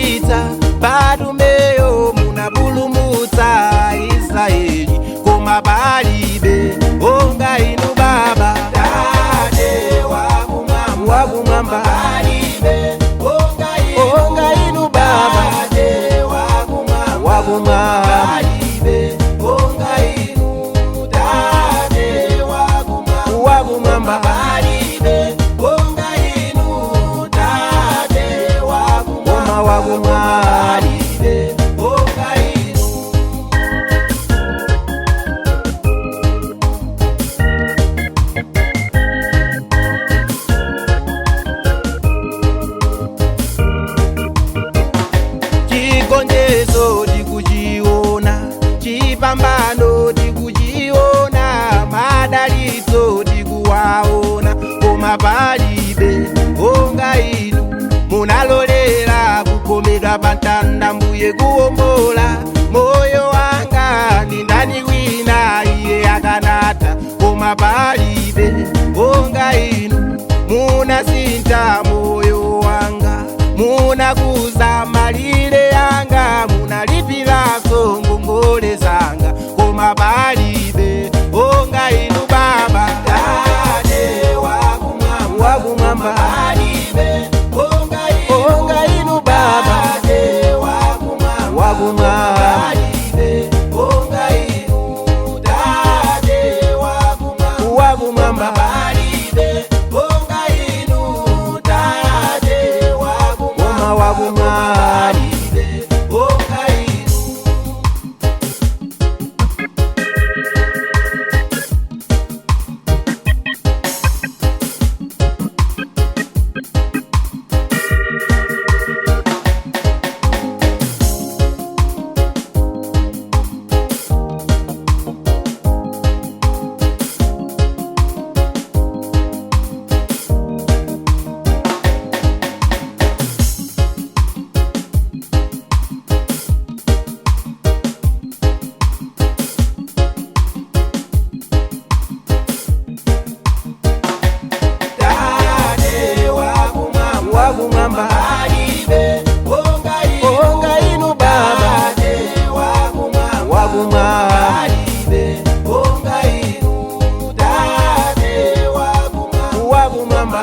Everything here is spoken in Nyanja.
munadalitsa Batumeyo munapulumutsa Israeli koma palibe onga inu Baba. Tate wakumwamba palibe onga inu Baba. Tate wakumwamba palibe onga inu. Tate wakumwamba palibe onga inu. Tate wakumwamba palibe onga inu. Chigonjezo tikuchiona, chipambano tikuchiona, madalitso tikuwaona, koma palibe onga inu. Munalolera kukomedwa pantanda mbuye kuwombola moyo wanga. Ni ndani wina iye akanatha koma palibe onga inu. Munasintha moyo wanga, munakuza malire yanga, munalipiranso ngongole zanga koma palibe onga inu Baba. Tate wakumwamba palibe onga inu Baba. Tate wakumwamba palibe onga inu. Tate wakumwamba palibe onga inu. Tate wakumwamba palibe onga inu. Wakumwamba palibe onga inu Baba. Tate wakumwamba palibe onga inu. Tate wakumwamba